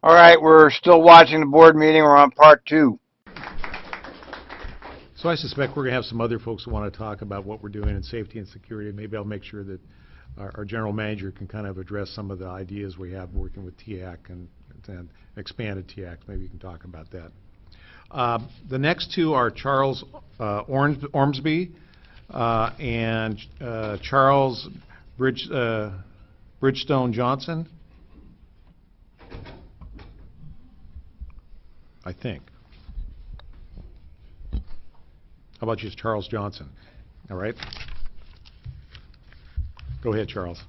All right, we're still watching the board meeting. We're on part 2. So I suspect we're going to have some other folks who want to talk about what we're doing in safety and security. Maybe I'll make sure that our general manager can kind of address some of the ideas we have working with TIAC and expanded TIAC. Maybe you can talk about that. The next two are Charles Ormsby and Charles Bridgestone Johnson, I think. How about just Charles Johnson? All right. Go ahead, Charles.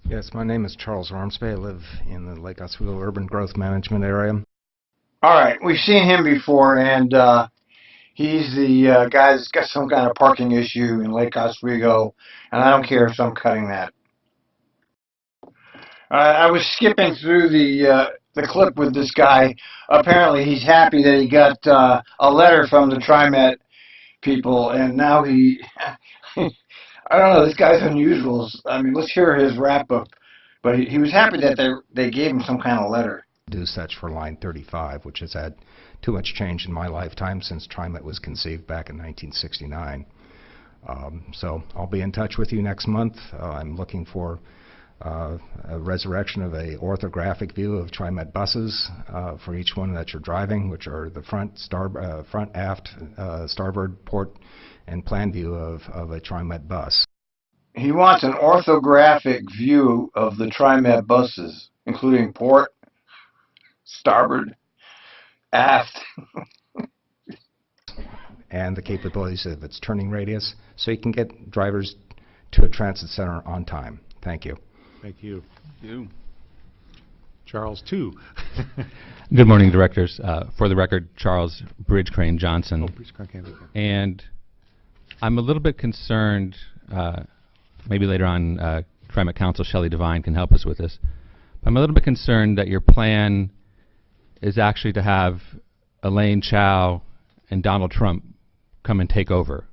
Yes, my name is Charles Ormsby. I live in the Lake Oswego Urban Growth Management area. All right, we've seen him before, and he's the guy that's got some kind of parking issue in Lake Oswego, and I don't care if I'm cutting that. I was skipping through the clip with this guy. Apparently, he's happy that he got a letter from the TRIMET people, and now he, I don't know, this guy's unusual. I mean, let's hear his wrap-up. But he was happy that they gave him some kind of letter. Do such for line 35, which has had too much change in my lifetime since TRIMET was conceived back in 1969. So I'll be in touch with you next month. I'm looking for a resurrection of a orthographic view of TRIMET buses for each one that you're driving, which are the front, aft, starboard, port, and plan view of a TRIMET bus. He wants an orthographic view of the TRIMET buses, including port, starboard, aft. And the capabilities of its turning radius, so you can get drivers to a transit center on time. Thank you. Thank you. Charles, 2. Good morning, directors. For the record, Charles Bridge Crane Johnson. And I'm a little bit concerned, maybe later on TRIMET Counsel Shelley Devine can help us with this. I'm a little bit concerned that your plan is actually to have Elaine Chao and Donald Trump come and take over.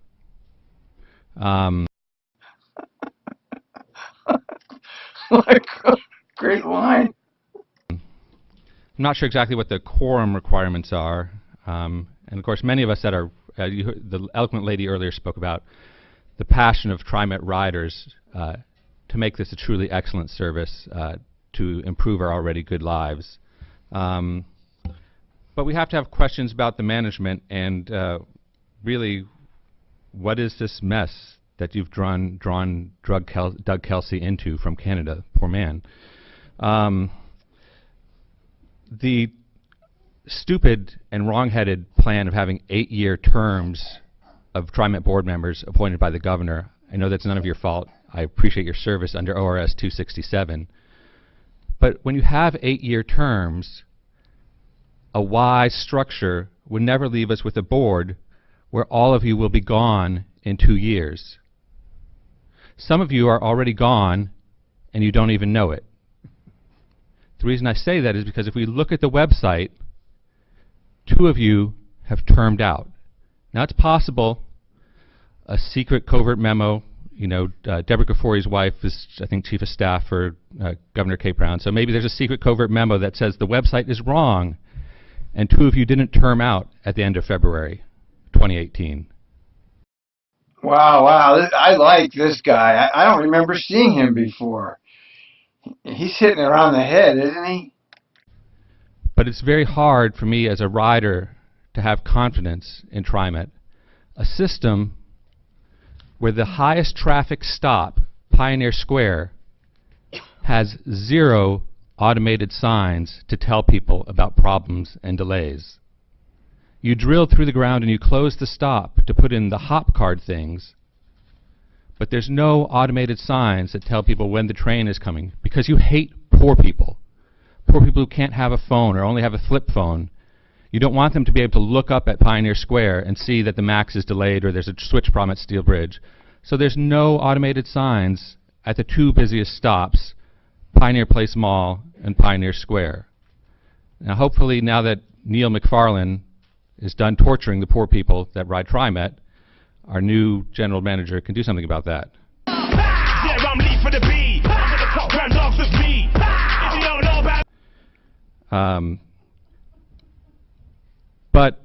Great line. I'm not sure exactly what the quorum requirements are. And of course, many of us that are, the eloquent lady earlier spoke about the passion of TRIMET riders to make this a truly excellent service to improve our already good lives. But we have to have questions about the management and really, what is this mess that you've drawn Doug Kelsey into from Canada? Poor man. The stupid and wrong-headed plan of having 8-year terms of TRIMET board members appointed by the governor, I know that's none of your fault. I appreciate your service under ORS 267. But when you have 8-year terms, a wise structure would never leave us with a board where all of you will be gone in 2 years. Some of you are already gone and you don't even know it. The reason I say that is because if we look at the website, 2 of you have termed out. Now it's possible a secret covert memo, you know, Deborah Kafori's wife is, I think, chief of staff for Governor Kate Brown, so maybe there's a secret covert memo that says the website is wrong and 2 of you didn't term out at the end of February 2018. Wow, I like this guy. I don't remember seeing him before. He's hitting it around the head, isn't he? But it's very hard for me as a rider to have confidence in TRIMET, a system where the highest traffic stop, Pioneer Square, has 0 automated signs to tell people about problems and delays. You drill through the ground and you close the stop to put in the hop card things, but there's no automated signs that tell people when the train is coming, because you hate poor people. Poor people who can't have a phone or only have a flip phone. You don't want them to be able to look up at Pioneer Square and see that the MAX is delayed or there's a switch problem at Steel Bridge. So there's no automated signs at the 2 busiest stops, Pioneer Place Mall and Pioneer Square. Now hopefully, now that Neil McFarlane is done torturing the poor people that ride TRIMET, our new general manager can do something about that. But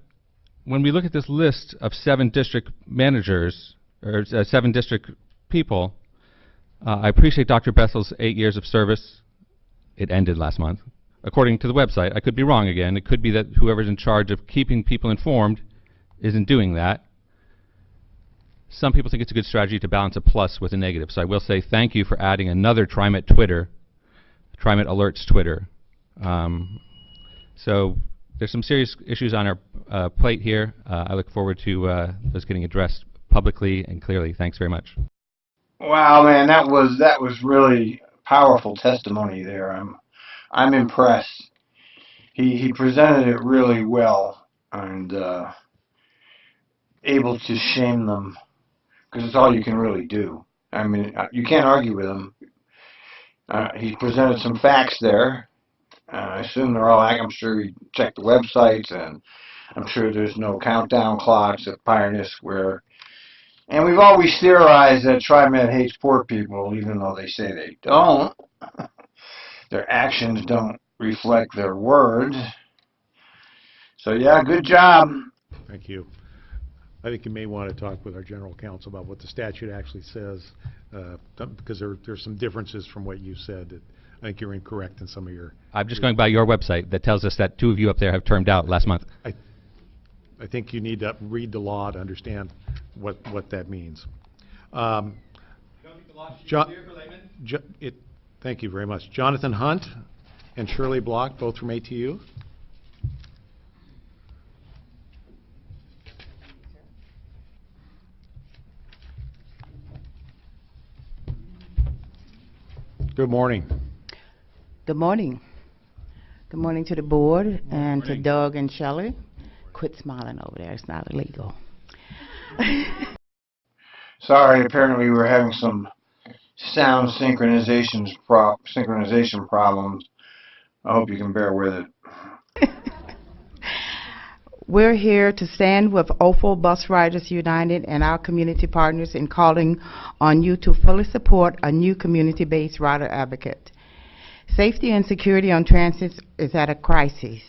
when we look at this list of 7 district managers, or 7 district people, I appreciate Dr. Bessel's 8 years of service. It ended last month. According to the website, I could be wrong again. It could be that whoever's in charge of keeping people informed isn't doing that. Some people think it's a good strategy to balance a plus with a negative. So I will say thank you for adding another TRIMET Twitter, TRIMET Alerts Twitter. So there's some serious issues on our plate here. I look forward to those getting addressed publicly and clearly. Thanks very much. Wow, man, that was really powerful testimony there. I'm impressed. He presented it really well and able to shame them because it's all you can really do. I mean, you can't argue with him. He presented some facts there. I assume they're all. I'm sure he checked the websites, and I'm sure there's no countdown clocks at Pioneer Square. And we've always theorized that TriMet hates poor people, even though they say they don't. Their actions don't reflect their words. So yeah, good job. Thank you. I think you may want to talk with our general counsel about what the statute actually says, because there's some differences from what you said. I think you're incorrect in some of your... I'm just going by your website that tells us that 2 of you up there have termed out last month. I think you need to read the law to understand what that means. Thank you very much. Jonathan Hunt and Shirley Block, both from ATU. Good morning. Good morning. Good morning to the board and to Doug and Shelley. Quit smiling over there. It's not illegal. Sorry, apparently we were having some sound synchronization problems. I hope you can bear with it. We're here to stand with Awful Bus Riders United and our community partners in calling on you to fully support a new community-based rider advocate. Safety and security on transit is at a crisis.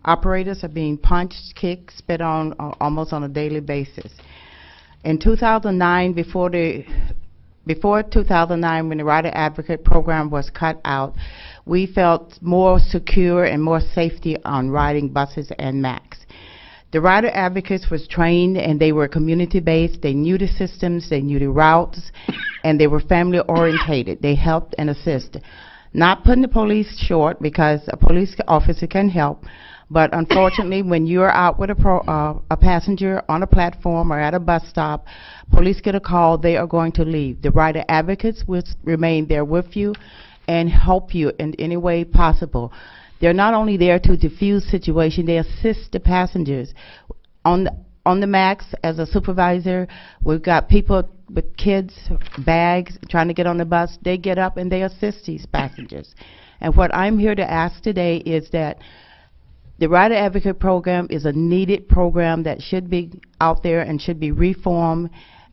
Operators are being punched, kicked, spit on almost on a daily basis. In 2009, before 2009, when the Rider Advocate program was cut out, we felt more secure and more safety on riding buses and MAX. The Rider Advocates was trained and they were community-based. They knew the systems, they knew the routes, and they were family-orientated. They helped and assisted. Not putting the police short, because a police officer can help, but unfortunately, when you're out with a passenger on a platform or at a bus stop, police get a call, they are going to leave. The Rider Advocates will remain there with you and help you in any way possible. They're not only there to diffuse situation, they assist the passengers. On the MAX, as a supervisor, we've got people with kids, bags, trying to get on the bus. They get up and they assist these passengers. And what I'm here to ask today is that the Rider Advocate program is a needed program that should be out there and should be reformed,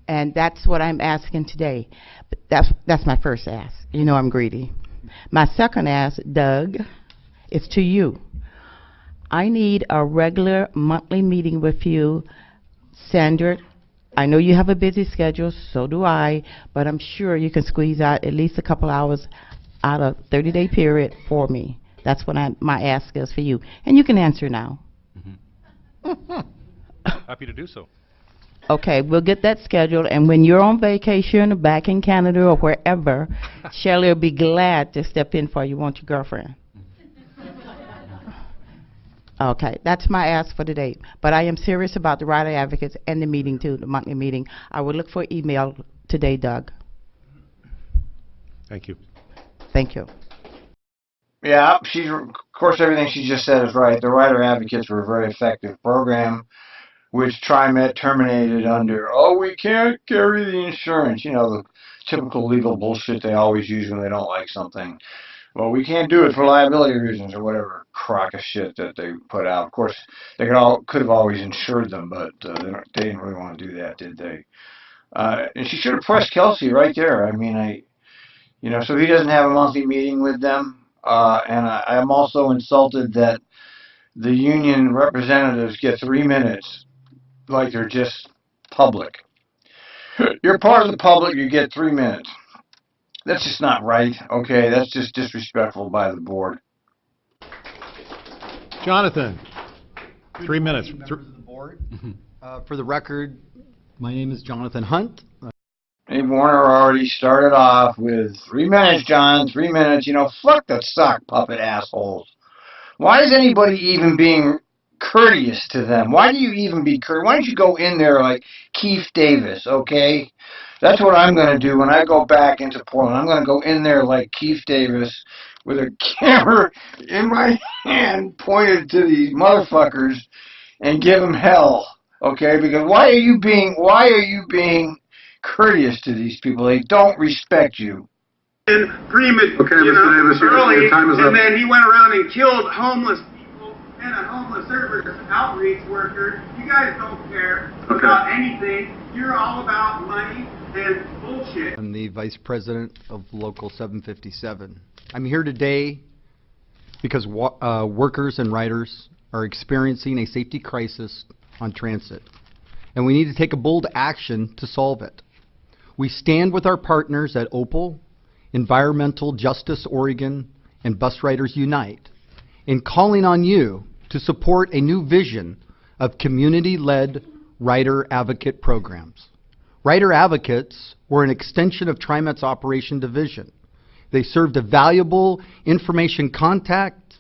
and that's what I'm asking today. But that's my first ask. You know I'm greedy. My second ask, Doug, is to you. I need a regular monthly meeting with you, Sandra. I know you have a busy schedule, so do I, but I'm sure you can squeeze out at least a couple hours out of a 30-day period for me. That's what my ask is for you. And you can answer now. Happy to do so. Okay, we'll get that scheduled, and when you're on vacation back in Canada or wherever, Shelley will be glad to step in for you, won't you, girlfriend? Okay, that's my ask for today. But I am serious about the Rider Advocates and the meeting too, the monthly meeting. I will look for email today, Doug. Thank you. Thank you. Yeah, of course, everything she just said is right. The Rider Advocates were a very effective program, which TriMet terminated under, oh, we can't carry the insurance. You know, the typical legal bullshit they always use when they don't like something. Well, we can't do it for liability reasons or whatever crock of shit that they put out. Of course, they could have always insured them, but they didn't really want to do that, did they? And she should have pressed Kelsey right there. I mean, so he doesn't have a monthly meeting with them. And I am also insulted that the union representatives get 3 minutes, like they're just public. You're part of the public, you get 3 minutes. That's just not right, okay? That's just disrespectful by the board. Jonathan, 3 minutes. Members of the board. For the record, my name is Jonathan Hunt. Dave Warner already started off with 3 minutes, John, 3 minutes. You know, fuck the sock puppet assholes. Why is anybody even being courteous to them? Why do you even be courteous? Why don't you go in there like Keith Davis, okay? That's what I'm going to do when I go back into Portland. I'm going to go in there like Keith Davis with a camera in my hand pointed to these motherfuckers and give them hell, okay? Because why are you being courteous to these people? They don't respect you. And TRIMET, Okay, Mr. Davis, early, your time is and up. then he went around and killed homeless people and a homeless service outreach worker. You guys don't care about anything. You're all about money and bullshit. I'm the Vice President of Local 757. I'm here today because workers and riders are experiencing a safety crisis on transit, and we need to take a bold action to solve it. We stand with our partners at Opal, Environmental Justice Oregon, and Bus Riders Unite in calling on you to support a new vision of community-led rider advocate programs. Rider advocates were an extension of TRIMET's operation division. They served a valuable information contact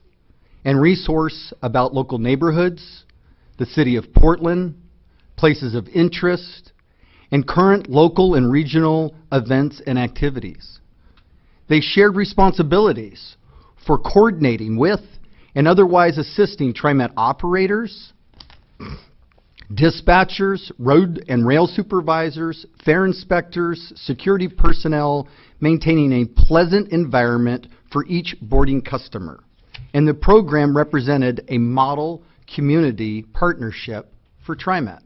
and resource about local neighborhoods, the city of Portland, places of interest, and current local and regional events and activities. They shared responsibilities for coordinating with and otherwise assisting TRIMET operators, dispatchers, road and rail supervisors, fare inspectors, security personnel, maintaining a pleasant environment for each boarding customer. And the program represented a model community partnership for TRIMET.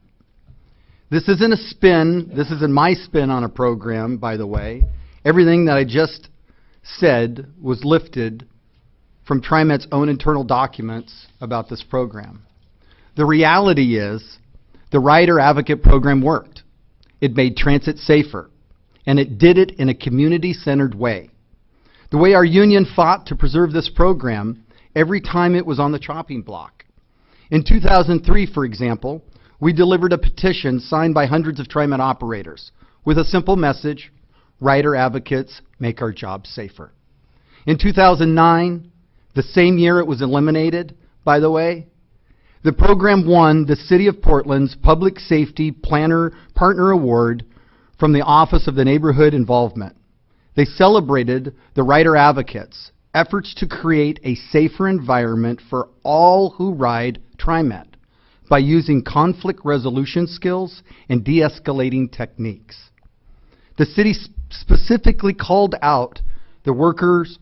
This isn't a spin, this isn't my spin on a program, by the way. Everything that I just said was lifted from TRIMET's own internal documents about this program. The reality is, the Rider Advocate program worked. It made transit safer, and it did it in a community-centered way. The way our union fought to preserve this program every time it was on the chopping block. In 2003, for example, we delivered a petition signed by hundreds of TRIMET operators with a simple message: rider advocates make our jobs safer. In 2009, the same year it was eliminated, by the way, the program won the City of Portland's Public Safety Planner Partner Award from the Office of the Neighborhood Involvement. They celebrated the rider advocates' efforts to create a safer environment for all who ride TRIMET by using conflict resolution skills and de-escalating techniques. The city specifically called out the workers'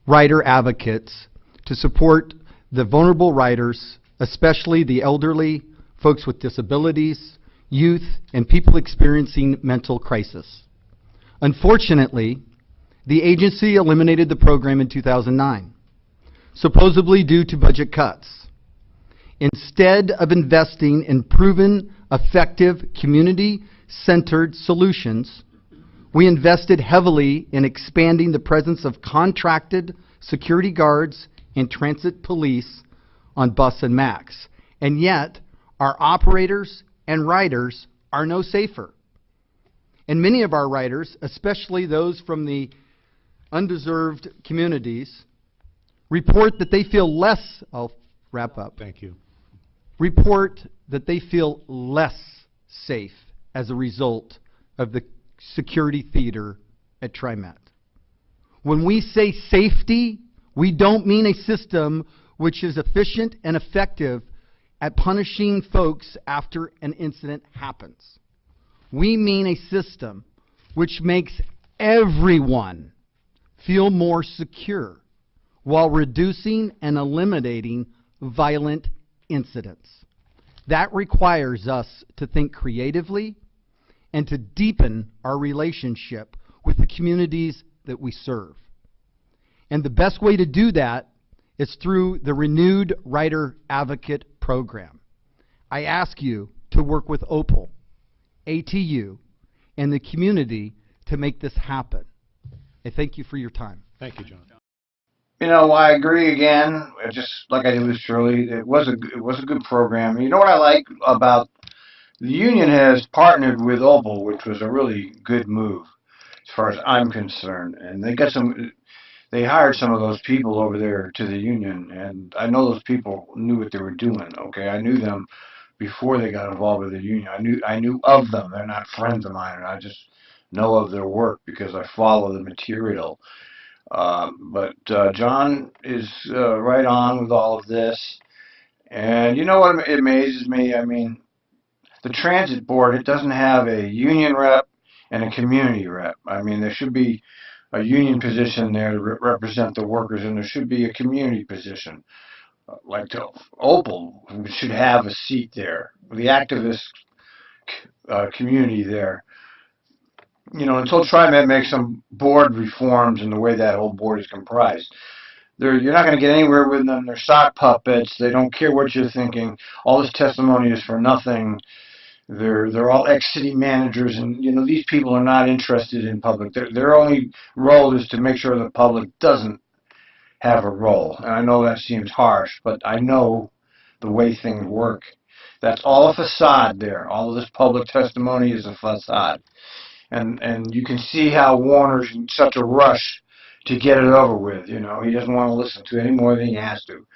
rider advocates to support the vulnerable riders, especially the elderly, folks with disabilities, youth, and people experiencing mental crisis. Unfortunately, the agency eliminated the program in 2009, supposedly due to budget cuts. Instead of investing in proven, effective, community-centered solutions, we invested heavily in expanding the presence of contracted security guards and transit police on bus and MAX. And yet, our operators and riders are no safer. And many of our riders, especially those from the undeserved communities, report that they feel less, I'll wrap up. Thank you. Report that they feel less safe as a result of the security theater at TRIMET. When we say safety, we don't mean a system which is efficient and effective at punishing folks after an incident happens. We mean a system which makes everyone feel more secure while reducing and eliminating violent incidents. That requires us to think creatively and to deepen our relationship with the communities that we serve. And the best way to do that is through the renewed Writer Advocate Program. I ask you to work with Opal, ATU, and the community to make this happen. I thank you for your time. Thank you, John. You know, I agree again. Just like I did with Shirley, it was a good program. You know what I like about the union has partnered with Opal, which was a really good move as far as I'm concerned, and they hired some of those people over there to the union, and I know those people knew what they were doing. Okay, I knew them before they got involved with the union. I knew of them. They're not friends of mine, and I just know of their work because I follow the material. But John is right on with all of this. And you know what amazes me? I mean, the transit board, it doesn't have a union rep and a community rep. I mean, there should be a union position there to represent the workers, and there should be a community position. Like Opal should have a seat there. The activist community there. You know, until TriMet makes some board reforms in the way that whole board is comprised, you're not going to get anywhere with them. They're sock puppets. They don't care what you're thinking. All this testimony is for nothing. They're all ex-city managers, and you know these people are not interested in public. Their only role is to make sure the public doesn't have a role. And I know that seems harsh, but I know the way things work. That's all a facade there. All of this public testimony is a facade. And you can see how Warner's in such a rush to get it over with. You know, he doesn't want to listen to it any more than he has to.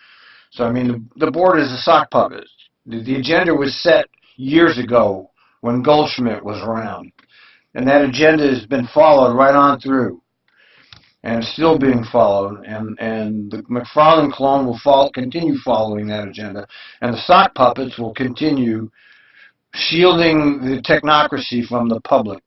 So, I mean, the board is a sock puppet. The agenda was set years ago when Goldschmidt was around. And that agenda has been followed right on through. And it's still being followed. And the McFarland clone will continue following that agenda. And the sock puppets will continue shielding the technocracy from the public.